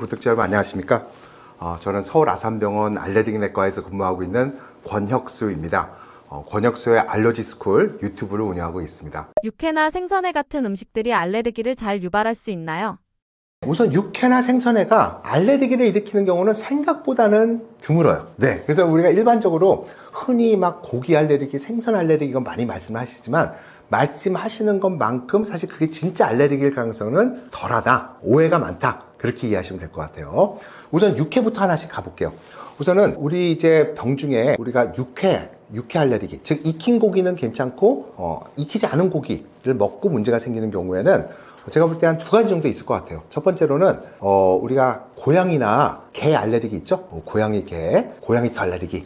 구독자 여러분 안녕하십니까? 저는 서울 아산병원 알레르기내과에서 근무하고 있는 권혁수입니다. 권혁수의 알러지스쿨 유튜브를 운영하고 있습니다. 육회나 생선회 같은 음식들이 알레르기를 잘 유발할 수 있나요? 우선 육회나 생선회가 알레르기를 일으키는 경우는 생각보다는 드물어요. 네, 그래서 우리가 일반적으로 흔히 막 고기 알레르기, 생선 알레르기 이건 많이 말씀하시지만 말씀하시는 것만큼 사실 그게 진짜 알레르기일 가능성은 덜하다, 오해가 많다, 그렇게 이해하시면 될 것 같아요. 우선 육회부터 하나씩 가볼게요. 우선은 우리 이제 병 중에 우리가 육회 알레르기, 즉 익힌 고기는 괜찮고 익히지 않은 고기를 먹고 문제가 생기는 경우에는 제가 볼 때 한 두 가지 정도 있을 것 같아요. 첫 번째로는 우리가 고양이나 개 알레르기 있죠? 고양이 개, 고양이 털 알레르기.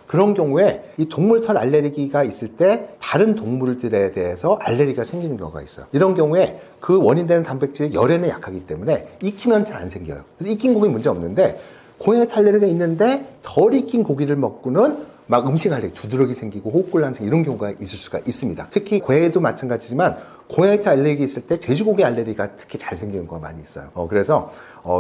그런 경우에 이 동물 털 알레르기가 있을 때 다른 동물들에 대해서 알레르기가 생기는 경우가 있어요. 이런 경우에 그 원인되는 단백질이 열에는 약하기 때문에 익히면 잘 안 생겨요. 그래서 익힌 고기는 문제 없는데 고양이 털 알레르기가 있는데 덜 익힌 고기를 먹고는 막 음식 알레르기, 두드러기 생기고 호흡곤란 생기고 이런 경우가 있을 수가 있습니다. 특히 고양이도 마찬가지지만 고양이 털 알레르기 있을 때 돼지고기 알레르기가 특히 잘 생기는 경우가 많이 있어요. 그래서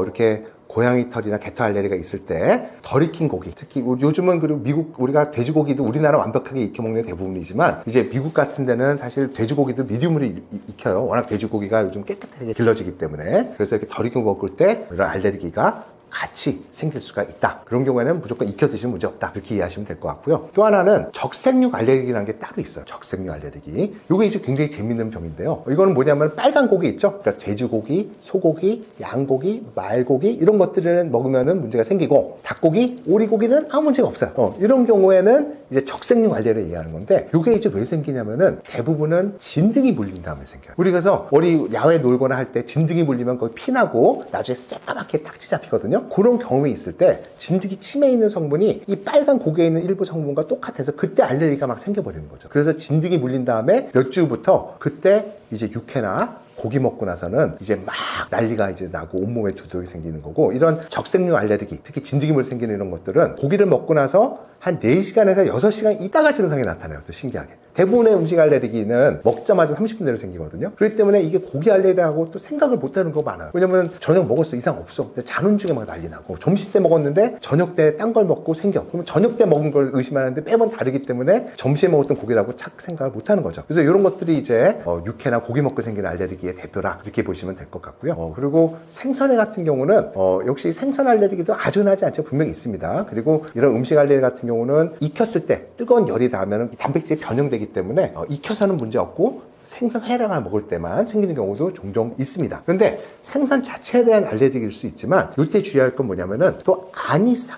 이렇게 고양이 털이나 개털 알레르기가 있을 때 덜 익힌 고기, 특히 요즘은 그리고 미국 우리가 돼지고기도 우리나라 완벽하게 익혀 먹는 게 대부분이지만 이제 미국 같은 데는 사실 돼지고기도 미디움으로 익혀요. 워낙 돼지고기가 요즘 깨끗하게 길러지기 때문에. 그래서 이렇게 덜 익힌 거 먹을 때 이런 알레르기가 같이 생길 수가 있다. 그런 경우에는 무조건 익혀 드시면 문제 없다. 그렇게 이해하시면 될 것 같고요. 또 하나는 적색육 알레르기라는 게 따로 있어요. 적색육 알레르기. 이게 이제 굉장히 재밌는 병인데요. 이거는 뭐냐면 빨간 고기 있죠? 그러니까 돼지고기, 소고기, 양고기, 말고기 이런 것들은 먹으면은 문제가 생기고 닭고기, 오리고기는 아무 문제가 없어요. 이런 경우에는 이제 적색육 알레르기 얘기하는 건데 이게 이제 왜 생기냐면은 대부분은 진드기 물린 다음에 생겨요. 우리 그래서 어디 야외 놀거나 할 때 진드기 물리면 거기 피나고 나중에 새까맣게 딱지 잡히거든요. 그런 경험이 있을 때 진드기 침에 있는 성분이 이 빨간 고기에 있는 일부 성분과 똑같아서 그때 알레르기가 막 생겨버리는 거죠. 그래서 진드기 물린 다음에 몇 주부터 그때 이제 육회나 고기 먹고 나서는 이제 막 난리가 이제 나고 온몸에 두드러기 생기는 거고, 이런 적색류 알레르기, 특히 진드기물 생기는 이런 것들은 고기를 먹고 나서 한 4시간에서 6시간 있다가 증상이 나타나요. 또 신기하게. 대부분의 음식 알레르기는 먹자마자 30분 내로 생기거든요. 그렇기 때문에 이게 고기 알레르기하고 또 생각을 못하는 거 많아요. 왜냐면 저녁 먹었어, 이상 없어. 자는 중에 막 난리 나고, 점심 때 먹었는데 저녁 때 딴 걸 먹고 생겨. 그러면 저녁 때 먹은 걸 의심하는데 매번 다르기 때문에 점심에 먹었던 고기라고 착 생각을 못하는 거죠. 그래서 이런 것들이 이제 육회나 고기 먹고 생기는 알레르기의 대표라, 이렇게 보시면 될 것 같고요. 그리고 생선회 같은 경우는 역시 생선 알레르기도 아주 흔하지 않죠. 분명히 있습니다. 그리고 이런 음식 알레르기 같은 경우는 익혔을 때 뜨거운 열이 닿으면 단백질이 변형되기 때문에 익혀서는 문제 없고 생선회를 먹을 때만 생기는 경우도 종종 있습니다. 그런데 생선 자체에 대한 알레르기일 수 있지만 이때 주의할 건 뭐냐면은 또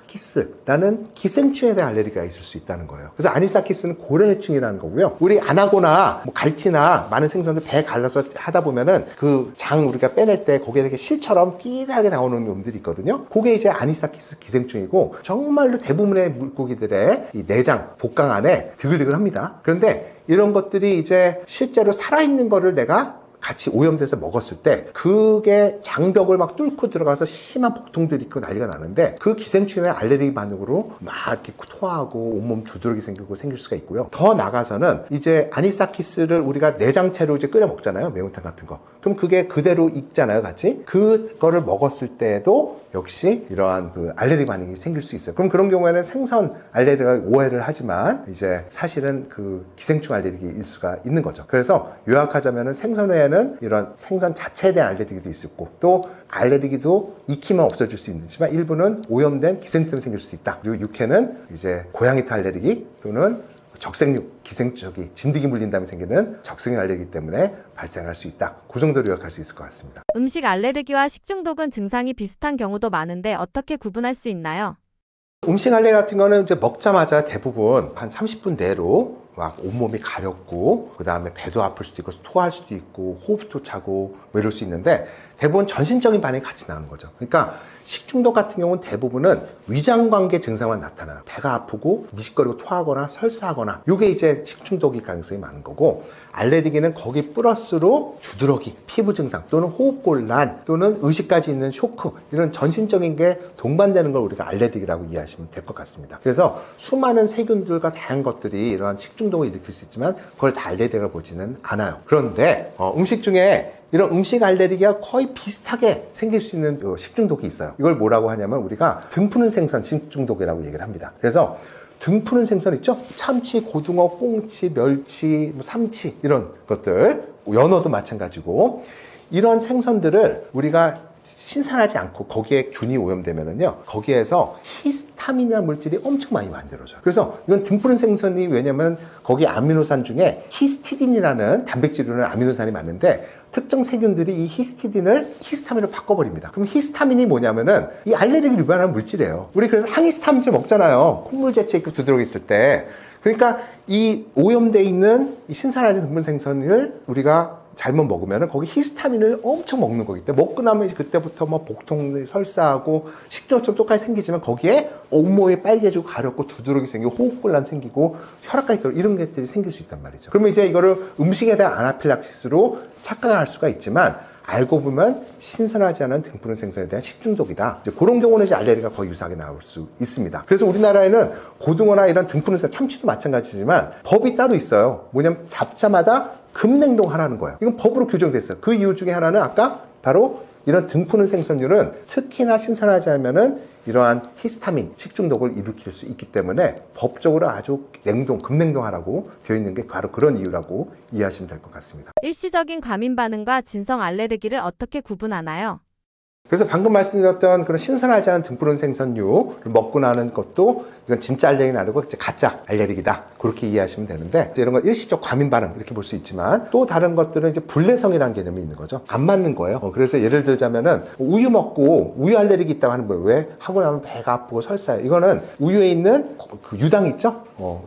아니사키스라는 기생충에 대한 알레르기가 있을 수 있다는 거예요. 그래서 아니사키스는 고래해충이라는 거고요. 우리 안하고나 뭐 갈치나 많은 생선들 배 갈라서 하다 보면은 그 장 우리가 빼낼 때 거기에 이렇게 실처럼 띠다하게 나오는 놈들이 있거든요. 그게 이제 아니사키스 기생충이고 정말로 대부분의 물고기들의 이 내장, 복강 안에 드글드글합니다. 그런데 이런 것들이 이제 실제로 살아있는 거를 내가 같이 오염돼서 먹었을 때 그게 장벽을 막 뚫고 들어가서 심한 복통들이 있고 난리가 나는데 그 기생충의 알레르기 반응으로 막 이렇게 토하고 온몸 두드러기 생길 수가 있고요. 더 나가서는 이제 아니사키스를 우리가 내장채로 이제 끓여 먹잖아요. 매운탕 같은 거. 그럼 그게 그대로 익잖아요, 같이. 그거를 먹었을 때도 역시 이러한 그 알레르기 반응이 생길 수 있어요. 그럼 그런 경우에는 생선 알레르기가 오해를 하지만 이제 사실은 그 기생충 알레르기일 수가 있는 거죠. 그래서 요약하자면은 생선회에는 이런 생선 자체에 대한 알레르기도 있었고, 또 알레르기도 익히면 없어질 수 있지만 일부는 오염된 기생충이 생길 수도 있다. 그리고 육회는 이제 고양이 털 알레르기 또는 적색육, 기생충이 진드기 물린 다음에 생기는 적색육 알레르기 때문에 발생할 수 있다. 그 정도로 요약할 수 있을 것 같습니다. 음식 알레르기와 식중독은 증상이 비슷한 경우도 많은데 어떻게 구분할 수 있나요? 음식 알레르기 같은 거는 이제 먹자마자 대부분 한 30분 내로 막 온몸이 가렵고, 그 다음에 배도 아플 수도 있고, 토할 수도 있고, 호흡도 차고, 뭐 이럴 수 있는데, 대부분 전신적인 반응이 같이 나오는 거죠. 그러니까 식중독 같은 경우는 대부분은 위장관계 증상만 나타나요. 배가 아프고 미식거리고 토하거나 설사하거나, 이게 이제 식중독일 가능성이 많은 거고, 알레르기는 거기 플러스로 두드러기, 피부 증상 또는 호흡곤란 또는 의식까지 있는 쇼크, 이런 전신적인 게 동반되는 걸 우리가 알레르기라고 이해하시면 될 것 같습니다. 그래서 수많은 세균들과 다양한 것들이 이러한 식중독을 일으킬 수 있지만 그걸 다 알레르기라고 보지는 않아요. 그런데 음식 중에 이런 음식 알레르기가 거의 비슷하게 생길 수 있는 식중독이 있어요. 이걸 뭐라고 하냐면 우리가 등푸른 생선 식중독이라고 얘기를 합니다. 그래서 등푸른 생선 있죠? 참치, 고등어, 꽁치, 멸치, 삼치 이런 것들, 연어도 마찬가지고 이런 생선들을 우리가 신선하지 않고 거기에 균이 오염되면은요, 거기에서 히스타민이라는 물질이 엄청 많이 만들어져요. 그래서 이건 등푸른 생선이 왜냐면 거기 아미노산 중에 히스티딘이라는 단백질이라는 아미노산이 많은데 특정 세균들이 이 히스타민을 바꿔버립니다. 그럼 히스타민이 뭐냐면은 이 알레르기를 유발하는 물질이에요. 우리 그래서 항히스타민제 먹잖아요. 콧물 재채 있고 두드러기 있을 때. 그러니까 이 오염돼 있는 이 신선하지 등푸른 생선을 우리가 잘못 먹으면 거기 히스타민을 엄청 먹는 거기 때문에 먹고 나면 이제 그때부터 뭐 복통, 설사하고 식중독처럼 똑같이 생기지만 거기에 온몸이 빨개지고 가렵고 두드러기 생기고 호흡곤란 생기고 혈압까지 들어 이런 것들이 생길 수 있단 말이죠. 그러면 이제 이거를 음식에 대한 아나필락시스로 착각할 수가 있지만 알고 보면 신선하지 않은 등푸른 생선에 대한 식중독이다. 이제 그런 경우는 이제 알레르기가 거의 유사하게 나올 수 있습니다. 그래서 우리나라에는 고등어나 이런 등푸른 생선, 참치도 마찬가지지만 법이 따로 있어요. 뭐냐면 잡자마다 급냉동하라는 거예요. 이건 법으로 규정돼 있어요. 그 이유 중에 하나는 아까 바로 이런 등푸른 생선류는 특히나 신선하지 않으면은 이러한 히스타민, 식중독을 일으킬 수 있기 때문에 법적으로 아주 급냉동하라고 되어 있는 게 바로 그런 이유라고 이해하시면 될 것 같습니다. 일시적인 과민 반응과 진성 알레르기를 어떻게 구분하나요? 그래서 방금 말씀드렸던 그런 신선하지 않은 등푸른 생선류를 먹고 나는 것도 이건 진짜 알레르기는 아니고 가짜 알레르기다. 그렇게 이해하시면 되는데 이런 건 일시적 과민 반응 이렇게 볼 수 있지만 또 다른 것들은 이제 불내성이라는 개념이 있는 거죠. 안 맞는 거예요. 그래서 예를 들자면은 우유 먹고 우유 알레르기 있다고 하는 거예요. 왜? 하고 나면 배가 아프고 설사해요. 이거는 우유에 있는 그 유당 있죠?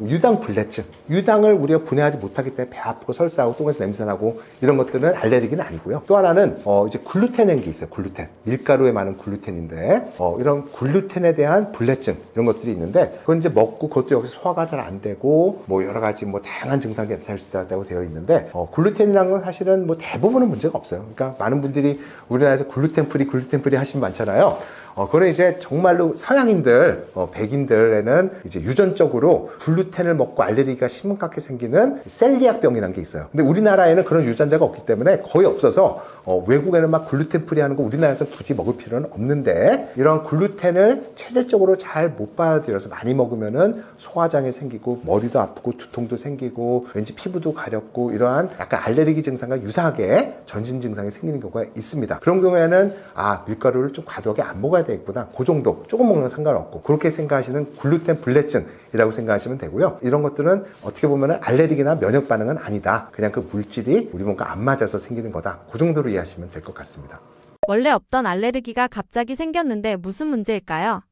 유당 불내증. 유당을 우리가 분해하지 못하기 때문에 배 아프고 설사하고 똥에서 냄새나고 이런 것들은 알레르기는 아니고요. 또 하나는 이제 글루텐인 게 있어요. 글루텐. 밀가루에 많은 글루텐인데 이런 글루텐에 대한 불내증 이런 것들이 있는데 그건 이제 먹고 그것도 여기서 소화가 잘 안 되고 뭐 여러 가지 뭐 다양한 증상이 나타날 수 있다고 되어 있는데 글루텐이라는 건 사실은 뭐 대부분은 문제가 없어요. 그러니까 많은 분들이 우리나라에서 글루텐 프리 하시면 많잖아요. 그거는 이제 정말로 서양인들, 백인들에는 이제 유전적으로 글루텐을 먹고 알레르기가 심각하게 생기는 셀리악병이라는 게 있어요. 근데 우리나라에는 그런 유전자가 없기 때문에 거의 없어서 외국에는 막 글루텐 프리 하는 거 우리나라에서 굳이 먹을 필요는 없는데 이런 글루텐을 체질적으로 잘 못 받아들여서 많이 먹으면은 소화장애 생기고 머리도 아프고 두통도 생기고 왠지 피부도 가렵고 이러한 약간 알레르기 증상과 유사하게 전신 증상이 생기는 경우가 있습니다. 그런 경우에는 밀가루를 좀 과도하게 안 먹어야 되겠구나. 그 정도 조금 먹는 건 상관없고 그렇게 생각하시는 글루텐 불내증이라고 생각하시면 되고요. 이런 것들은 어떻게 보면 알레르기나 면역 반응은 아니다. 그냥 그 물질이 우리 몸과 안 맞아서 생기는 거다. 그 정도로 이해하시면 될 것 같습니다. 원래 없던 알레르기가 갑자기 생겼는데 무슨 문제일까요?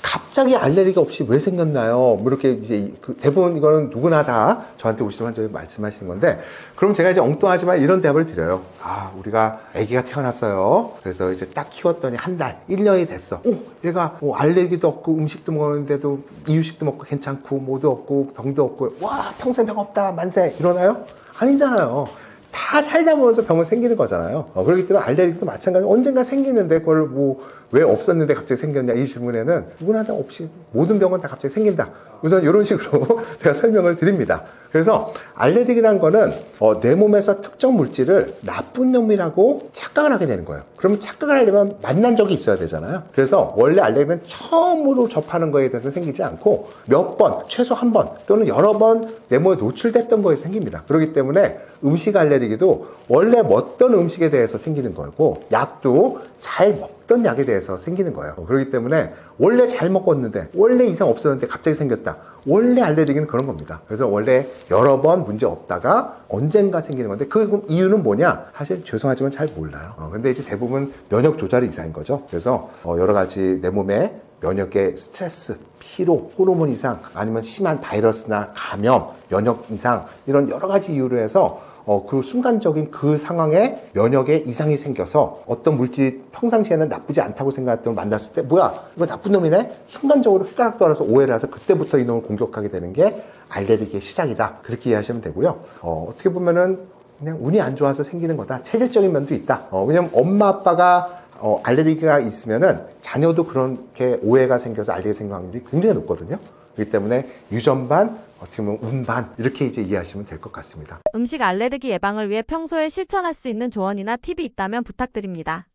갑자기 알레르기가 없이 왜 생겼나요? 뭐 이렇게 이제 대부분 이거는 누구나 다 저한테 오시는 환자들 말씀하시는 건데, 그럼 제가 이제 엉뚱하지만 이런 대답을 드려요. 우리가 아기가 태어났어요. 그래서 이제 딱 키웠더니 한 달, 1년이 됐어. 얘가 알레르기도 없고 음식도 먹는데도 이유식도 먹고 괜찮고 뭐도 없고 병도 없고 평생 병 없다 만세 이러나요? 아니잖아요. 다 살다 보면서 병은 생기는 거잖아요. 그렇기 때문에 알레르기도 마찬가지로 언젠가 생기는데 그걸 왜 없었는데 갑자기 생겼냐 이 질문에는 누구나 다 없이 모든 병은 다 갑자기 생긴다. 우선 이런 식으로 제가 설명을 드립니다. 그래서 알레르기라는 거는 내 몸에서 특정 물질을 나쁜 놈이라고 착각을 하게 되는 거예요. 그러면 착각을 하려면 만난 적이 있어야 되잖아요. 그래서 원래 알레르기는 처음으로 접하는 거에 대해서 생기지 않고 몇 번, 최소 한 번 또는 여러 번 내 몸에 노출됐던 거에 생깁니다. 그렇기 때문에 음식 알레르기도 원래 먹던 음식에 대해서 생기는 거고 약도 잘 먹던 약에 대해서 생기는 거예요. 그렇기 때문에 원래 잘 먹었는데 원래 이상 없었는데 갑자기 생겼다. 원래 알레르기는 그런 겁니다. 그래서 원래 여러 번 문제 없다가 언젠가 생기는 건데 그 이유는 뭐냐? 사실 죄송하지만 잘 몰라요. 근데 이제 대부분 면역 조절 이상인 거죠. 그래서 여러 가지 내 몸에 면역의 스트레스, 피로, 호르몬 이상, 아니면 심한 바이러스나 감염, 면역 이상 이런 여러 가지 이유로 해서 그 순간적인 그 상황에 면역에 이상이 생겨서 어떤 물질이 평상시에는 나쁘지 않다고 생각했던 걸 만났을 때 뭐야 이거 나쁜 놈이네 순간적으로 휘가락 떨어서 오해를 해서 그때부터 이 놈을 공격하게 되는 게 알레르기의 시작이다. 그렇게 이해하시면 되고요. 어떻게 보면은 그냥 운이 안 좋아서 생기는 거다. 체질적인 면도 있다. 왜냐면 엄마 아빠가 알레르기가 있으면은 자녀도 그렇게 오해가 생겨서 알레르기 생길 확률이 굉장히 높거든요. 그렇기 때문에 유전반 어떻게 보면 운반 이렇게 이제 이해하시면 될 것 같습니다. 음식 알레르기 예방을 위해 평소에 실천할 수 있는 조언이나 팁이 있다면 부탁드립니다.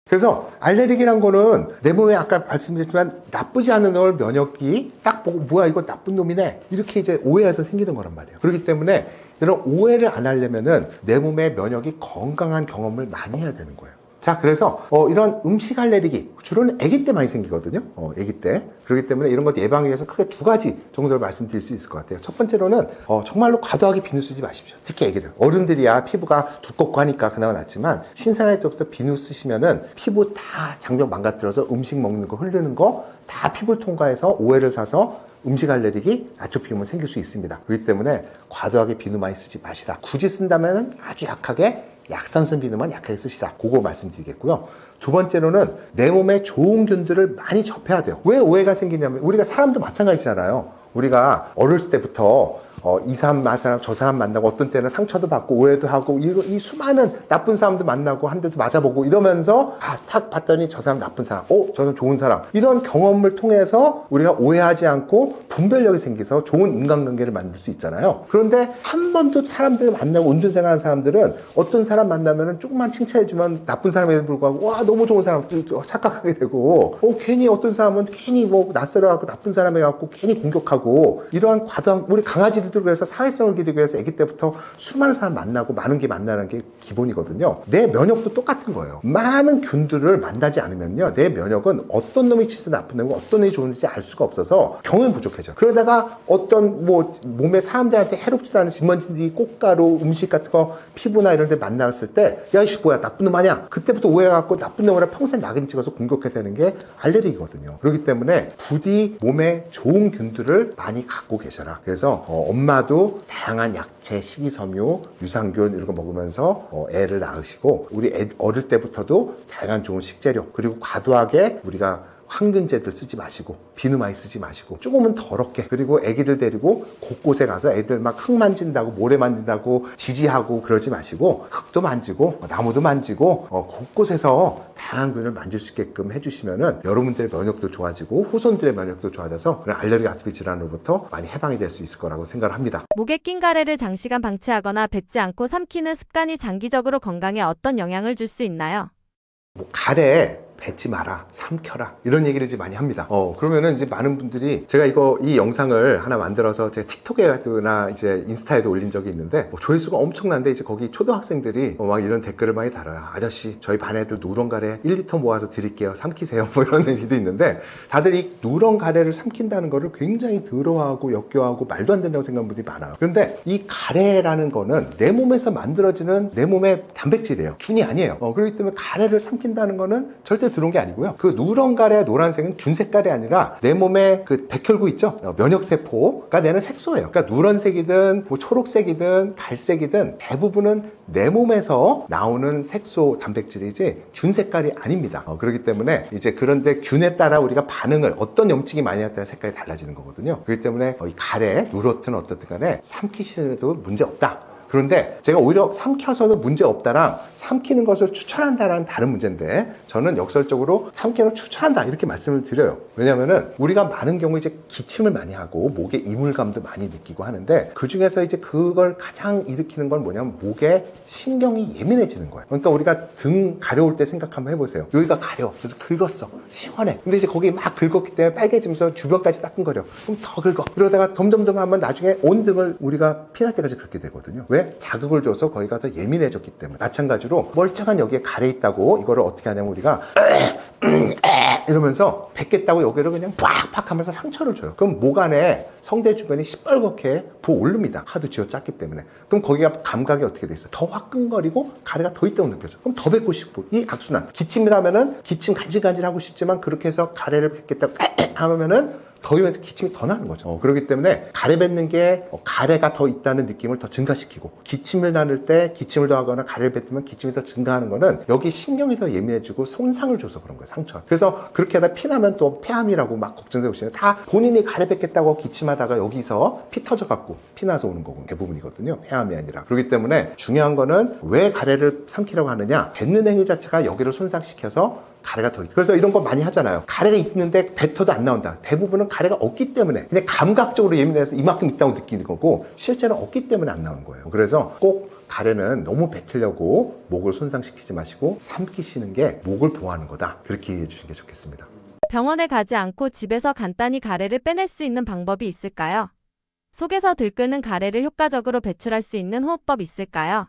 그래서 알레르기란 거는 내 몸에 아까 말씀드렸지만 나쁘지 않은 걸 면역이 딱 보고 뭐야 이거 나쁜 놈이네 이렇게 이제 오해해서 생기는 거란 말이에요. 그렇기 때문에 이런 오해를 안 하려면은 내 몸의 면역이 건강한 경험을 많이 해야 되는 거예요. 자, 그래서 이런 음식 알레르기 주로는 아기 때 많이 생기거든요. 아기 때. 그렇기 때문에 이런 것 예방을 위해서 크게 두 가지 정도를 말씀드릴 수 있을 것 같아요. 첫 번째로는 정말로 과도하게 비누 쓰지 마십시오. 특히 아기들. 어른들이야 피부가 두껍고 하니까 그나마 낫지만 신생아 때부터 비누 쓰시면은 피부 다 장벽 망가뜨려서 음식 먹는 거 흐르는 거 다 피부를 통과해서 오해를 사서 음식 알레르기, 아토피움은 생길 수 있습니다. 그렇기 때문에 과도하게 비누 많이 쓰지 마시라. 굳이 쓴다면 아주 약하게 약산성 비누만 약하게 쓰시라. 그거 말씀드리겠고요. 두 번째로는 내 몸에 좋은 균들을 많이 접해야 돼요. 왜 오해가 생기냐면 우리가 사람도 마찬가지잖아요. 우리가 어렸을 때부터 이 사람, 저 사람 만나고 어떤 때는 상처도 받고 오해도 하고 이 수많은 나쁜 사람도 만나고 한 대도 맞아보고 이러면서 탁 봤더니 저 사람 나쁜 사람, 저는 좋은 사람 이런 경험을 통해서 우리가 오해하지 않고 분별력이 생겨서 좋은 인간관계를 만들 수 있잖아요. 그런데 한 번도 사람들을 만나고 운동생활하는 사람들은 어떤 사람 만나면은 조금만 칭찬해주면 나쁜 사람에도 불구하고 와 너무 좋은 사람 착각하게 되고 괜히 어떤 사람은 괜히 뭐 낯설어갖고 나쁜 사람 해갖고 괜히 공격하고 이러한 과도한 우리 강아지들 그래서 사회성을 기르기 위해서 아기 때부터 수많은 사람 만나고 많은 게 만나는 게 기본이거든요. 내 면역도 똑같은 거예요. 많은 균들을 만나지 않으면요. 내 면역은 어떤 놈이 진짜 나쁜 놈이고 어떤 놈이 좋은지 알 수가 없어서 경험이 부족해져. 그러다가 어떤 몸에 사람들한테 해롭지도 않은 진먼지, 꽃가루, 음식 같은 거 피부나 이런 데 만났을 때 야 이씨 뭐야 나쁜 놈 아니야? 그때부터 오해해갖고 나쁜 놈이라 평생 낙인 찍어서 공격해야 되는 게 알레르기거든요. 그렇기 때문에 부디 몸에 좋은 균들을 많이 갖고 계셔라. 그래서 엄마도 다양한 약채, 식이섬유, 유산균 이런 거 먹으면서 애를 낳으시고 우리 어릴 때부터도 다양한 좋은 식재료 그리고 과도하게 우리가 항균제들 쓰지 마시고 비누 많이 쓰지 마시고 조금은 더럽게 그리고 애기들 데리고 곳곳에 가서 애들 막 흙 만진다고 모래 만진다고 지지하고 그러지 마시고 흙도 만지고 나무도 만지고 곳곳에서 다양한 균을 만질 수 있게끔 해주시면은 여러분들의 면역도 좋아지고 후손들의 면역도 좋아져서 그런 알레르기 아토피 질환으로부터 많이 해방이 될 수 있을 거라고 생각을 합니다. 목에 낀 가래를 장시간 방치하거나 뱉지 않고 삼키는 습관이 장기적으로 건강에 어떤 영향을 줄 수 있나요? 가래 뱉지 마라, 삼켜라 이런 얘기를 이제 많이 합니다. 그러면은 이제 많은 분들이 제가 이 영상을 하나 만들어서 제가 틱톡에나 이제 인스타에도 올린 적이 있는데 조회수가 엄청난데 이제 거기 초등학생들이 막 이런 댓글을 많이 달아요. 아저씨 저희 반 애들 누런 가래 1리터 모아서 드릴게요. 삼키세요. 뭐 이런 얘기도 있는데 다들 이 누런 가래를 삼킨다는 거를 굉장히 더러워하고 역겨워하고 말도 안 된다고 생각하는 분들이 많아요. 그런데 이 가래라는 거는 내 몸에서 만들어지는 내 몸의 단백질이에요. 균이 아니에요. 그렇기 때문에 가래를 삼킨다는 거는 절대 들어온 게 아니고요. 그 누런 가래, 노란색은 균 색깔이 아니라 내 몸에 그 백혈구 있죠? 면역세포가 내는 색소예요. 그러니까 누런색이든 뭐 초록색이든 갈색이든 대부분은 내 몸에서 나오는 색소 단백질이지 균 색깔이 아닙니다. 그렇기 때문에 이제 그런데 균에 따라 우리가 반응을 어떤 염증이 많이 나타나 색깔이 달라지는 거거든요. 그렇기 때문에 이 가래, 누렇든 어떻든 간에 삼키셔도 문제 없다. 그런데 제가 오히려 삼켜서도 문제 없다랑 삼키는 것을 추천한다라는 다른 문제인데 저는 역설적으로 삼키는 걸 추천한다 이렇게 말씀을 드려요. 왜냐면은 우리가 많은 경우에 이제 기침을 많이 하고 목에 이물감도 많이 느끼고 하는데 그 중에서 이제 그걸 가장 일으키는 건 뭐냐면 목에 신경이 예민해지는 거예요. 그러니까 우리가 등 가려울 때 생각 한번 해보세요. 여기가 가려. 그래서 긁었어. 시원해. 근데 이제 거기 막 긁었기 때문에 빨개지면서 주변까지 따끔거려. 그럼 더 긁어. 그러다가 점점점 하면 나중에 온 등을 우리가 피날 때까지 긁게 되거든요. 왜? 자극을 줘서 거기가 더 예민해졌기 때문에. 마찬가지로 멀쩡한 여기에 가래 있다고 이거를 어떻게 하냐면 우리가 이러면서 뱉겠다고 여기를 그냥 팍팍 하면서 상처를 줘요. 그럼 목 안에 성대 주변이 시뻘겋게 부어오릅니다. 하도 쥐어짰기 때문에. 그럼 거기가 감각이 어떻게 돼 있어? 더 화끈거리고 가래가 더 있다고 느껴져. 그럼 더 뱉고 싶고. 이 악순환. 기침이라면은 기침 간질간질 하고 싶지만 그렇게 해서 가래를 뱉겠다고 하면은 더 기침이 더 나는 거죠. 그렇기 때문에 가래 뱉는 게 가래가 더 있다는 느낌을 더 증가시키고 기침을 나눌 때 기침을 더 하거나 가래를 뱉으면 기침이 더 증가하는 거는 여기 신경이 더 예민해지고 손상을 줘서 그런 거예요. 상처. 그래서 그렇게 하다 피 나면 또 폐암이라고 막 걱정되고 오시는데 다 본인이 가래 뱉겠다고 기침하다가 여기서 피 터져갖고 피 나서 오는 거고 대부분이거든요. 폐암이 아니라. 그렇기 때문에 중요한 거는 왜 가래를 삼키라고 하느냐 뱉는 행위 자체가 여기를 손상시켜서 가래가 더 있다. 그래서 이런 거 많이 하잖아요. 가래가 있는데 뱉어도 안 나온다. 대부분은 가래가 없기 때문에 그냥 감각적으로 예민해서 이만큼 있다고 느끼는 거고 실제는 없기 때문에 안 나오는 거예요. 그래서 꼭 가래는 너무 뱉으려고 목을 손상시키지 마시고 삼키시는 게 목을 보호하는 거다. 그렇게 이해해 주시는 게 좋겠습니다. 병원에 가지 않고 집에서 간단히 가래를 빼낼 수 있는 방법이 있을까요? 속에서 들끓는 가래를 효과적으로 배출할 수 있는 호흡법 있을까요?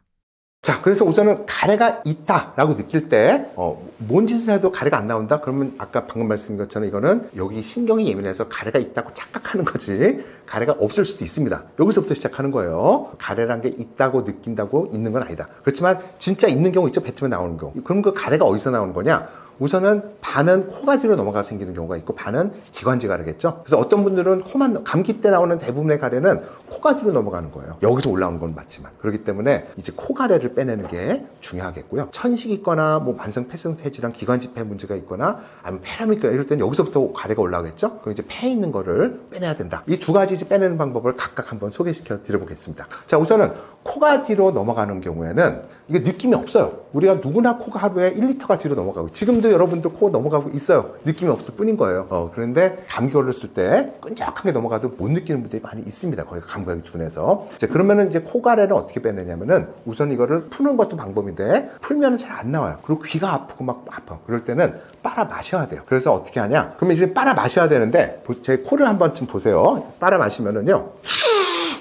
자, 그래서 우선은 가래가 있다라고 느낄 때, 뭔 짓을 해도 가래가 안 나온다? 그러면 아까 방금 말씀드린 것처럼 이거는 여기 신경이 예민해서 가래가 있다고 착각하는 거지, 가래가 없을 수도 있습니다. 여기서부터 시작하는 거예요. 가래란 게 있다고 느낀다고 있는 건 아니다. 그렇지만 진짜 있는 경우 있죠? 뱉으면 나오는 경우. 그럼 그 가래가 어디서 나오는 거냐? 우선은 반은 코가 뒤로 넘어가 생기는 경우가 있고 반은 기관지 가래겠죠. 그래서 어떤 분들은 감기 때 나오는 대부분의 가래는 코가 뒤로 넘어가는 거예요. 여기서 올라오는 건 맞지만. 그렇기 때문에 이제 코 가래를 빼내는 게 중요하겠고요. 천식이 있거나 뭐 만성 폐쇄질환 기관지폐 문제가 있거나 아니면 폐렴이니까 이럴 때는 여기서부터 가래가 올라오겠죠. 그럼 이제 폐에 있는 거를 빼내야 된다. 이 두 가지 이제 빼내는 방법을 각각 한번 소개시켜 드려보겠습니다. 자, 우선은 코가 뒤로 넘어가는 경우에는 이게 느낌이 없어요. 우리가 누구나 코가 하루에 1리터가 뒤로 넘어가고 지금도 여러분들 코 넘어가고 있어요. 느낌이 없을 뿐인 거예요. 그런데 감기 걸렸을 때 끈적하게 넘어가도 못 느끼는 분들이 많이 있습니다. 거기가 감각이 둔해서. 자, 그러면은 이제 코가래를 어떻게 빼내냐면은 우선 이거를 푸는 것도 방법인데 풀면은 잘 안 나와요. 그리고 귀가 아프고 막 아파. 그럴 때는 빨아 마셔야 돼요. 그래서 어떻게 하냐? 그러면 이제 빨아 마셔야 되는데 제 코를 한번 좀 보세요. 빨아 마시면은요.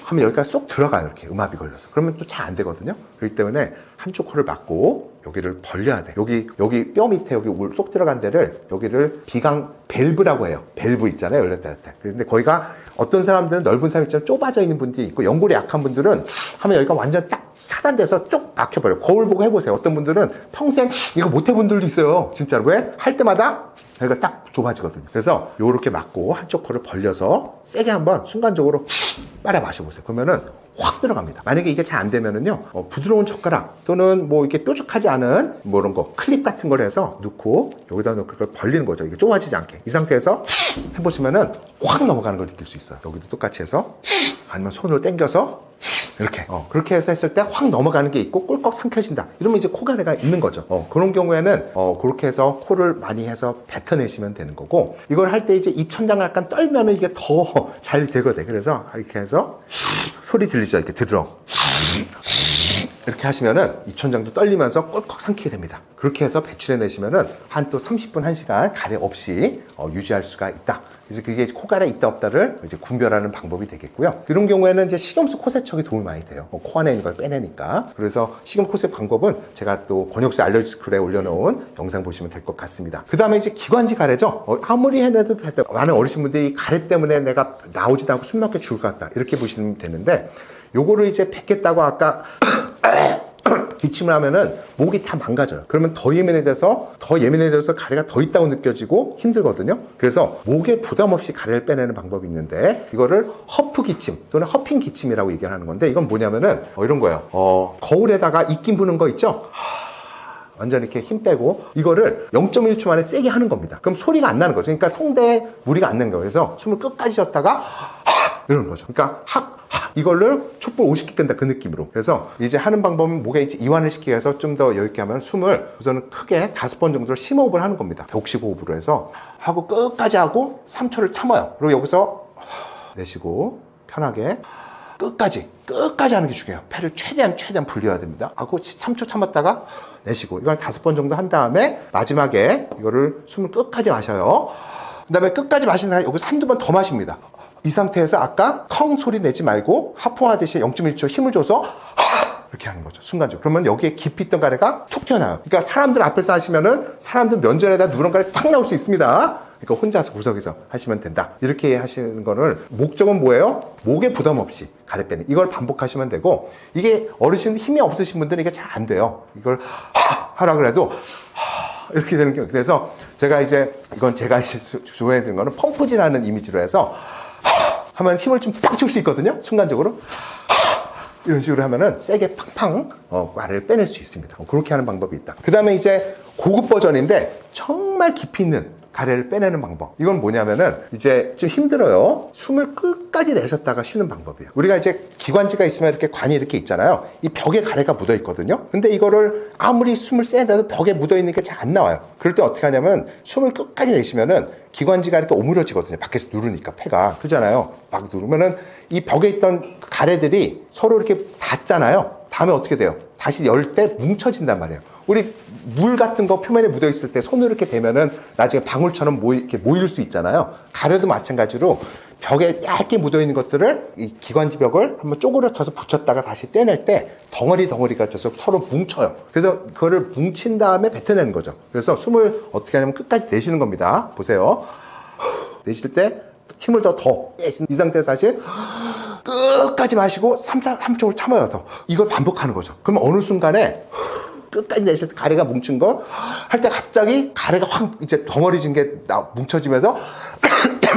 하면 여기가 쏙 들어가요. 이렇게 음압이 걸려서. 그러면 또 잘 안 되거든요. 그렇기 때문에 한쪽 코를 막고 여기를 벌려야 돼. 여기 뼈 밑에 여기 쏙 들어간 데를 여기를 비강 밸브라고 해요. 밸브 있잖아요. 열렸다 닫았다. 그런데 거기가 어떤 사람들은 넓은 사람 있잖아요. 좁아져 있는 분들이 있고 연골이 약한 분들은 하면 여기가 완전 딱 차단돼서 쭉 막혀버려요. 거울 보고 해보세요. 어떤 분들은 평생 이거 못 해본 분들도 있어요. 진짜로. 왜? 할 때마다 여기가 딱 좁아지거든요. 그래서 요렇게 막고 한쪽 코를 벌려서 세게 한번 순간적으로 빨아 마셔보세요. 그러면은 확 들어갑니다. 만약에 이게 잘 안 되면은요, 부드러운 젓가락 또는 뭐 이렇게 뾰족하지 않은 뭐 이런 거 클립 같은 걸 해서 넣고 여기다 넣고 그걸 벌리는 거죠. 이게 좁아지지 않게. 이 상태에서 해보시면은 확 넘어가는 걸 느낄 수 있어요. 여기도 똑같이 해서 아니면 손으로 당겨서 이렇게 그렇게 해서 했을 때 확 넘어가는 게 있고 꿀꺽 삼켜진다. 이러면 이제 코가래가 있는 거죠. 그런 경우에는 그렇게 해서 코를 많이 해서 뱉어내시면 되는 거고 이걸 할 때 이제 입천장을 약간 떨면은 이게 더 잘 되거든. 그래서 이렇게 해서 소리 들리죠? 이렇게 들어. 이렇게 하시면은 입천장도 떨리면서 꿀꺽 삼키게 됩니다. 그렇게 해서 배출해내시면은 한 또 30분, 1시간 가래 없이 유지할 수가 있다. 그래서 그게 코가래 있다 없다를 이제 분별하는 방법이 되겠고요. 이런 경우에는 이제 식염수 코세척이 도움이 많이 돼요. 코 안에 있는 걸 빼내니까. 그래서 식염 코세 방법은 제가 또 권혁수 알러지 글에 올려놓은 영상 보시면 될 것 같습니다. 그 다음에 이제 기관지 가래죠. 아무리 해내도 많은 어르신분들이 가래 때문에 내가 나오지도 않고 숨 막혀 죽을 것 같다. 이렇게 보시면 되는데 요거를 이제 뱉겠다고 아까 기침을 하면은 목이 다 망가져요. 그러면 더 예민해져서 가래가 더 있다고 느껴지고 힘들거든요. 그래서 목에 부담 없이 가래를 빼내는 방법이 있는데 이거를 허프 기침 또는 허핑 기침이라고 얘기하는 건데 이건 뭐냐면은 이런 거예요. 거울에다가 입김 부는 거 있죠? 완전 이렇게 힘 빼고 이거를 0.1초 만에 세게 하는 겁니다. 그럼 소리가 안 나는 거죠. 그러니까 성대에 무리가 안 나는 거예요. 그래서 숨을 끝까지 쉬었다가 이러는 거죠. 그러니까 이걸를 촛불 50개 끈다 그 느낌으로. 그래서 이제 하는 방법은 목에 이제 이완을 시키기 위해서 좀 더 여유있게 하면 숨을 우선은 크게 5번 정도를 심호흡을 하는 겁니다. 복식호흡으로 해서 하고 끝까지 하고 3초를 참아요. 그리고 여기서 내쉬고 편하게 끝까지 하는 게 중요해요. 폐를 최대한 분리해야 됩니다. 하고 3초 참았다가 내쉬고 이걸 5번 정도 한 다음에 마지막에 이거를 숨을 끝까지 마셔요. 그 다음에 끝까지 마신 다음에 여기서 한두 번 더 마십니다. 이 상태에서 아까 컹 소리 내지 말고 하품하듯이 0.1초 힘을 줘서 이렇게 하는 거죠. 순간적으로. 그러면 여기에 깊이 있던 가래가 툭 튀어나와요. 그러니까 사람들 앞에서 하시면은 사람들 면전에다 누런 가래 탁 나올 수 있습니다. 그러니까 혼자서 구석에서 하시면 된다. 이렇게 하시는 거를 목적은 뭐예요? 목에 부담 없이 가래 빼는. 이걸 반복하시면 되고 이게 어르신 힘이 없으신 분들은 이게 잘 안 돼요. 이걸 하라 그래도 이렇게 되는 경우. 그래서 제가 이제 좋아해드는 거는 펌프질하는 이미지로 해서 하면 힘을 좀 팍 줄 수 있거든요. 순간적으로 이런 식으로 하면은 세게 팡팡 가래를 빼낼 수 있습니다. 그렇게 하는 방법이 있다. 그 다음에 이제 고급 버전인데 정말 깊이 있는 가래를 빼내는 방법. 이건 뭐냐면은 이제 좀 힘들어요. 숨을 끝까지 내셨다가 쉬는 방법이에요. 우리가 이제 기관지가 있으면 이렇게 관이 이렇게 있잖아요. 이 벽에 가래가 묻어 있거든요. 근데 이거를 아무리 숨을 세도 벽에 묻어 있는 게 잘 안 나와요. 그럴 때 어떻게 하냐면 숨을 끝까지 내쉬면은 기관지가 이렇게 오므려지거든요. 밖에서 누르니까 폐가. 그러잖아요. 막 누르면은 이 벽에 있던 가래들이 서로 이렇게 닿잖아요. 다음에 어떻게 돼요? 다시 열 때 뭉쳐진단 말이에요. 우리 물 같은 거 표면에 묻어 있을 때 손으로 이렇게 대면은 나중에 방울처럼 이렇게 모일 수 있잖아요. 가래도 마찬가지로 벽에 얇게 묻어 있는 것들을 이 기관지 벽을 한번 쪼그려져서 붙였다가 다시 떼낼 때 덩어리가 져서 서로 뭉쳐요. 그래서 그거를 뭉친 다음에 뱉어내는 거죠. 그래서 숨을 어떻게 하냐면 끝까지 내쉬는 겁니다. 보세요. 내쉴 때 힘을 더 내쉬는 이 상태에서 다시 끝까지 마시고 3초를 참아요. 더. 이걸 반복하는 거죠. 그러면 어느 순간에 끝까지 내쉴 때 가래가 뭉친 거 할 때 갑자기 가래가 확 이제 덩어리진 게 뭉쳐지면서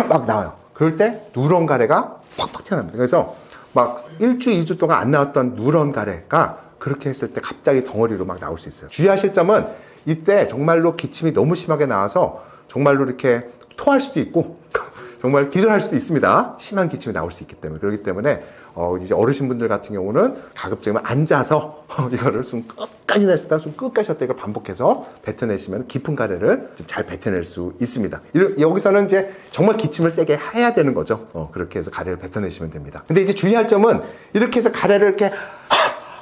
막 나와요. 그럴 때 누런 가래가 팍팍 튀어납니다. 그래서 막 1주, 2주 동안 안 나왔던 누런 가래가 그렇게 했을 때 갑자기 덩어리로 막 나올 수 있어요. 주의하실 점은 이때 정말로 기침이 너무 심하게 나와서 정말로 이렇게 토할 수도 있고 정말 기절할 수도 있습니다. 심한 기침이 나올 수 있기 때문에. 그렇기 때문에 이제 어르신분들 같은 경우는 가급적이면 앉아서 이거를 숨 끝까지 내쉬다가 숨 끝까지 쉬었다 이걸 반복해서 뱉어내시면 깊은 가래를 좀 잘 뱉어낼 수 있습니다. 여기서는 이제 정말 기침을 세게 해야 되는 거죠. 그렇게 해서 가래를 뱉어내시면 됩니다. 근데 이제 주의할 점은 이렇게 해서 가래를 이렇게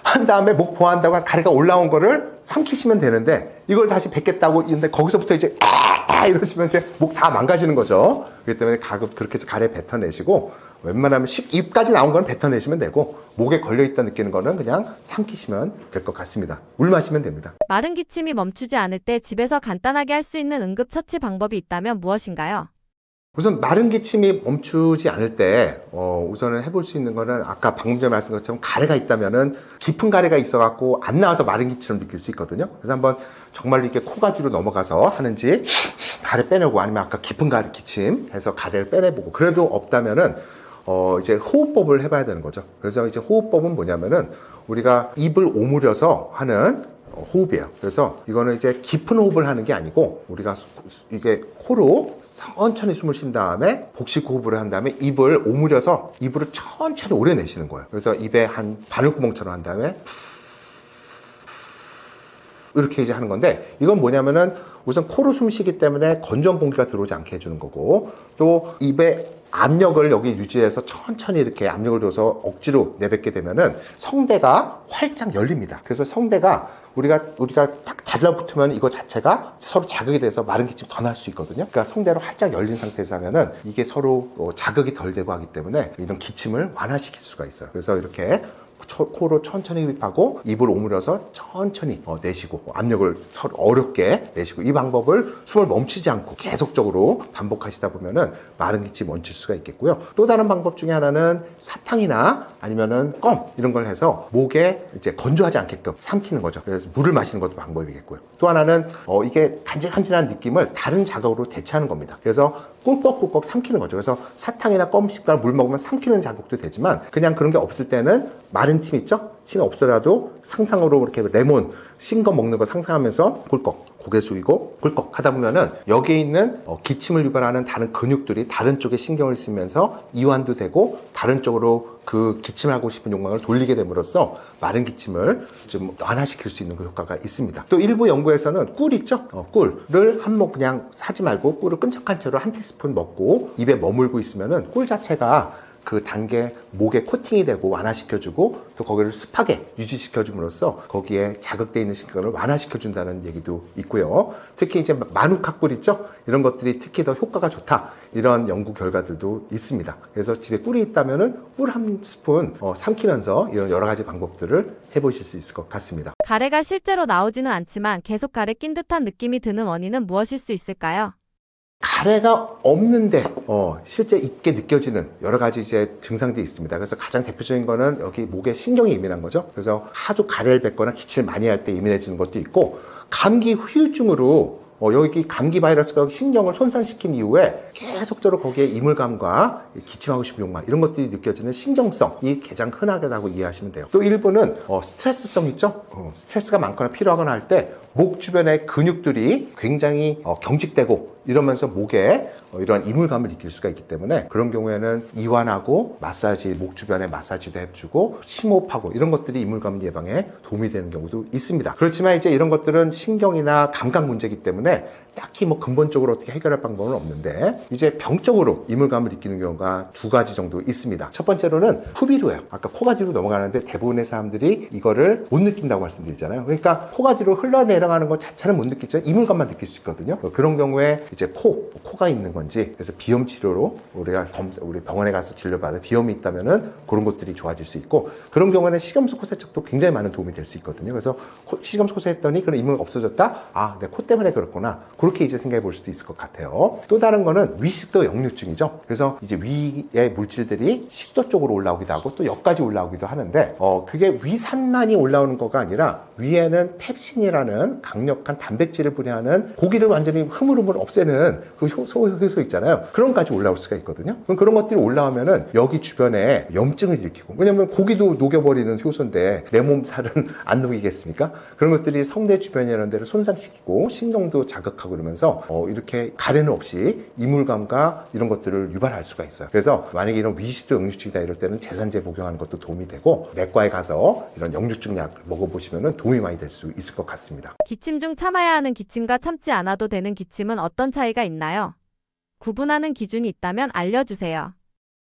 한 다음에 목 보호한다고 가래가 올라온 거를 삼키시면 되는데 이걸 다시 뱉겠다고 있는데 거기서부터 이제 이러시면 이제 목 다 망가지는 거죠. 그렇기 때문에 그렇게 해서 가래 뱉어내시고 웬만하면 입까지 나온 건 뱉어내시면 되고 목에 걸려있다 느끼는 거는 그냥 삼키시면 될 것 같습니다. 물 마시면 됩니다. 마른 기침이 멈추지 않을 때 집에서 간단하게 할 수 있는 응급처치 방법이 있다면 무엇인가요? 우선 마른 기침이 멈추지 않을 때 우선은 해볼 수 있는 거는 아까 방금 전에 말씀드린 것처럼 가래가 있다면은 깊은 가래가 있어갖고 안 나와서 마른 기침을 느낄 수 있거든요. 그래서 한번 정말로 이렇게 코가 뒤로 넘어가서 하는지 가래 빼내고 아니면 아까 깊은 가래 기침 해서 가래를 빼내보고 그래도 없다면은 이제 호흡법을 해봐야 되는 거죠. 그래서 이제 호흡법은 뭐냐면은 우리가 입을 오므려서 하는 호흡이에요. 그래서 이거는 이제 깊은 호흡을 하는 게 아니고 우리가 이게 코로 천천히 숨을 쉰 다음에 복식 호흡을 한 다음에 입을 오므려서 입으로 천천히 오래 내쉬는 거예요. 그래서 입에 한 바늘구멍처럼 한 다음에 이렇게 이제 하는 건데 이건 뭐냐면은 우선 코로 숨쉬기 때문에 건조한 공기가 들어오지 않게 해주는 거고 또 입에 압력을 여기 유지해서 천천히 이렇게 압력을 줘서 억지로 내뱉게 되면은 성대가 활짝 열립니다. 그래서 성대가 우리가 딱 달라붙으면 이거 자체가 서로 자극이 돼서 마른 기침 더 날 수 있거든요. 그러니까 성대로 활짝 열린 상태에서 하면은 이게 서로 자극이 덜 되고 하기 때문에 이런 기침을 완화시킬 수가 있어요. 그래서 이렇게 코로 천천히 흡입하고 입을 오므려서 천천히 내쉬고 압력을 서로 어렵게 내쉬고 이 방법을 숨을 멈추지 않고 계속적으로 반복하시다 보면은 마른 기침이 멈출 수가 있겠고요. 또 다른 방법 중에 하나는 사탕이나 아니면은 껌 이런 걸 해서 목에 이제 건조하지 않게끔 삼키는 거죠. 그래서 물을 마시는 것도 방법이겠고요. 또 하나는 이게 간질간질한 느낌을 다른 자극으로 대체하는 겁니다. 그래서 꿀꺽꿀꺽 삼키는 거죠. 그래서 사탕이나 껌 씹거나 물 먹으면 삼키는 자극도 되지만 그냥 그런 게 없을 때는 마른 침 있죠? 침이 없더라도 상상으로 이렇게 레몬 신 거 먹는 거 상상하면서 꿀꺽 고개 숙이고 꿀꺽 하다 보면은 여기에 있는 기침을 유발하는 다른 근육들이 다른 쪽에 신경을 쓰면서 이완도 되고 다른 쪽으로 그 기침하고 싶은 욕망을 돌리게 됨으로써 마른 기침을 좀 완화시킬 수 있는 그 효과가 있습니다. 또 일부 연구에서는 꿀 있죠? 꿀을 한 몫 그냥 사지 말고 꿀을 끈적한 채로 한 티스푼 먹고 입에 머물고 있으면은 꿀 자체가 그 단계 목에 코팅이 되고 완화시켜주고 또 거기를 습하게 유지시켜줌으로써 거기에 자극되어 있는 신경을 완화시켜준다는 얘기도 있고요. 특히 이제 마누카꿀 있죠? 이런 것들이 특히 더 효과가 좋다. 이런 연구 결과들도 있습니다. 그래서 집에 꿀이 있다면은 꿀 한 스푼 삼키면서 이런 여러 가지 방법들을 해보실 수 있을 것 같습니다. 가래가 실제로 나오지는 않지만 계속 가래 낀 듯한 느낌이 드는 원인은 무엇일 수 있을까요? 가래가 없는데 실제 있게 느껴지는 여러 가지 이제 증상들이 있습니다. 그래서 가장 대표적인 거는 여기 목에 신경이 예민한 거죠. 그래서 하도 가래를 뱉거나 기침을 많이 할 때 예민해지는 것도 있고 감기 후유증으로 여기 감기 바이러스가 신경을 손상시킨 이후에 계속적으로 거기에 이물감과 기침하고 싶은 욕망 이런 것들이 느껴지는 신경성이 가장 흔하다고 이해하시면 돼요. 또 일부는 스트레스성 있죠? 스트레스가 많거나 필요하거나 할 때 목 주변의 근육들이 굉장히 경직되고 이러면서 목에 이러한 이물감을 느낄 수가 있기 때문에 그런 경우에는 이완하고 마사지, 목 주변에 마사지도 해주고 심호흡하고 이런 것들이 이물감 예방에 도움이 되는 경우도 있습니다. 그렇지만 이제 이런 것들은 신경이나 감각 문제이기 때문에 딱히 뭐 근본적으로 어떻게 해결할 방법은 없는데 이제 병적으로 이물감을 느끼는 경우가 두 가지 정도 있습니다. 첫 번째로는 후비루예요. 아까 코가 뒤로 넘어가는데 대부분의 사람들이 이거를 못 느낀다고 말씀드리잖아요. 그러니까 코가 뒤로 흘러내려가는 것 자체는 못 느끼지만 이물감만 느낄 수 있거든요. 그런 경우에 이제 코가 있는 건지 그래서 비염 치료로 우리 병원에 가서 진료받아 비염이 있다면은 그런 것들이 좋아질 수 있고 그런 경우에는 식염수 코세척도 굉장히 많은 도움이 될 수 있거든요. 그래서 식염수 코세했더니 그런 이물 없어졌다. 아, 내 코 때문에 그렇구나. 그렇게 이제 생각해 볼 수도 있을 것 같아요. 또 다른 거는 위식도 역류증이죠. 그래서 이제 위의 물질들이 식도 쪽으로 올라오기도 하고 또 역까지 올라오기도 하는데 그게 위산만이 올라오는 거가 아니라 위에는 펩신이라는 강력한 단백질을 분해하는 고기를 완전히 흐물흐물 없애는 그 효소 있잖아요. 그런 것까지 올라올 수가 있거든요. 그럼 그런 것들이 올라오면은 여기 주변에 염증을 일으키고 왜냐면 고기도 녹여버리는 효소인데 내 몸 살은 안 녹이겠습니까? 그런 것들이 성대 주변 이런 데를 손상시키고 신경도 자극하고 그러면서 이렇게 가래는 없이 이물감과 이런 것들을 유발할 수가 있어요. 그래서 만약에 이런 위식도 역류증이다 이럴 때는 제산제 복용하는 것도 도움이 되고 내과에 가서 이런 역류증 약 먹어보시면 도움이 많이 될 수 있을 것 같습니다. 기침 중 참아야 하는 기침과 참지 않아도 되는 기침은 어떤 차이가 있나요? 구분하는 기준이 있다면 알려주세요.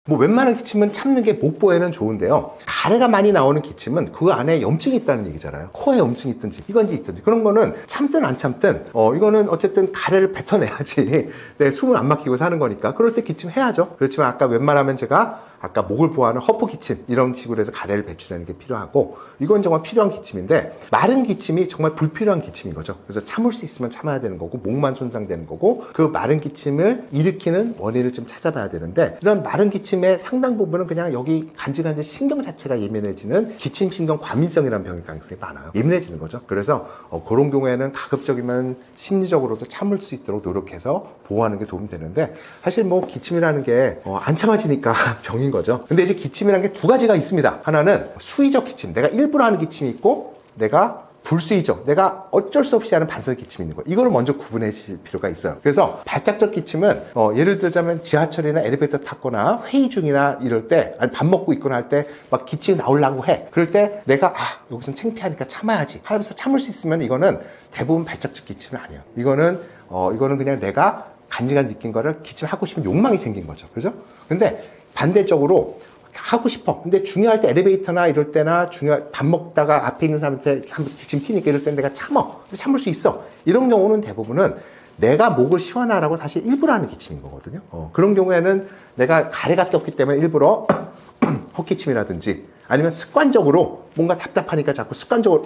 뭐 웬만한 기침은 참는 게 목보에는 좋은데요. 가래가 많이 나오는 기침은 그 안에 염증이 있다는 얘기잖아요. 코에 염증이 있든지 이건지 있든지 그런 거는 참든 안 참든 이거는 어쨌든 가래를 뱉어내야지 내 숨을 안 막히고 사는 거니까 그럴 때 기침해야죠. 그렇지만 아까 웬만하면 제가 아까 목을 보호하는 허프 기침 이런 식으로 해서 가래를 배출하는 게 필요하고 이건 정말 필요한 기침인데 마른 기침이 정말 불필요한 기침인 거죠. 그래서 참을 수 있으면 참아야 되는 거고 목만 손상되는 거고 그 마른 기침을 일으키는 원인을 좀 찾아봐야 되는데 이런 마른 기침의 상당 부분은 그냥 여기 간질간질 신경 자체가 예민해지는 기침신경 과민성이라는 병일 가능성이 많아요. 예민해지는 거죠. 그래서 그런 경우에는 가급적이면 심리적으로도 참을 수 있도록 노력해서 보호하는 게 도움이 되는데 사실 뭐 기침이라는 게 안 참아지니까 병인 거죠. 근데 이제 기침이라는 게 두 가지가 있습니다. 하나는 수의적 기침, 내가 일부러 하는 기침이 있고 내가 불수의적, 내가 어쩔 수 없이 하는 반사적 기침이 있는 거예요. 이걸 먼저 구분해 주실 필요가 있어요. 그래서 발작적 기침은 예를 들자면 지하철이나 엘리베이터 탔거나 회의 중이나 이럴 때 아니 밥 먹고 있거나 할 때 막 기침이 나오려고 해. 그럴 때 내가 여기서는 창피하니까 참아야지 하면서 참을 수 있으면 이거는 대부분 발작적 기침은 아니에요. 이거는 그냥 내가 간지가 느낀 거를 기침하고 싶은 욕망이 생긴 거죠. 그죠? 근데 반대적으로 하고 싶어. 근데 중요할 때 엘리베이터나 이럴 때나 밥 먹다가 앞에 있는 사람한테 한번 기침 튀니까 이럴 때는 내가 근데 참을 수 있어. 이런 경우는 대부분은 내가 목을 시원하라고 사실 일부러 하는 기침인 거거든요. 그런 경우에는 내가 가래가 꼈기 때문에 일부러 헛기침이라든지 아니면 습관적으로 뭔가 답답하니까 자꾸 습관적으로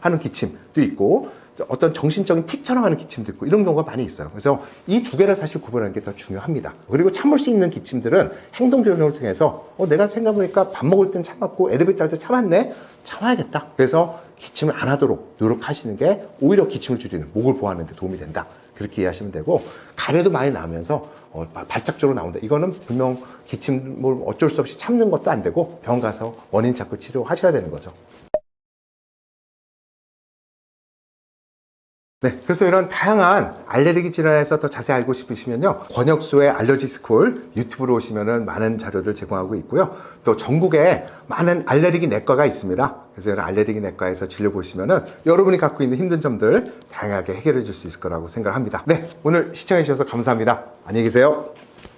하는 기침도 있고 어떤 정신적인 틱처럼 하는 기침도 있고 이런 경우가 많이 있어요. 그래서 이 두 개를 사실 구분하는 게 더 중요합니다. 그리고 참을 수 있는 기침들은 행동 교정을 통해서 내가 생각해보니까 밥 먹을 땐 참았고 엘리베이터 할 때 참았네? 참아야겠다. 그래서 기침을 안 하도록 노력하시는 게 오히려 기침을 줄이는 목을 보호하는 데 도움이 된다. 그렇게 이해하시면 되고 가래도 많이 나오면서 발작적으로 나온다. 이거는 분명 기침을 어쩔 수 없이 참는 것도 안 되고 병원 가서 원인 찾고 치료하셔야 되는 거죠. 네, 그래서 이런 다양한 알레르기 질환에서 더 자세히 알고 싶으시면요. 권혁수의 알러지 스쿨 유튜브로 오시면은 많은 자료를 제공하고 있고요. 또 전국에 많은 알레르기 내과가 있습니다. 그래서 이런 알레르기 내과에서 진료 보시면은 여러분이 갖고 있는 힘든 점들 다양하게 해결해 줄 수 있을 거라고 생각합니다. 네, 오늘 시청해 주셔서 감사합니다. 안녕히 계세요.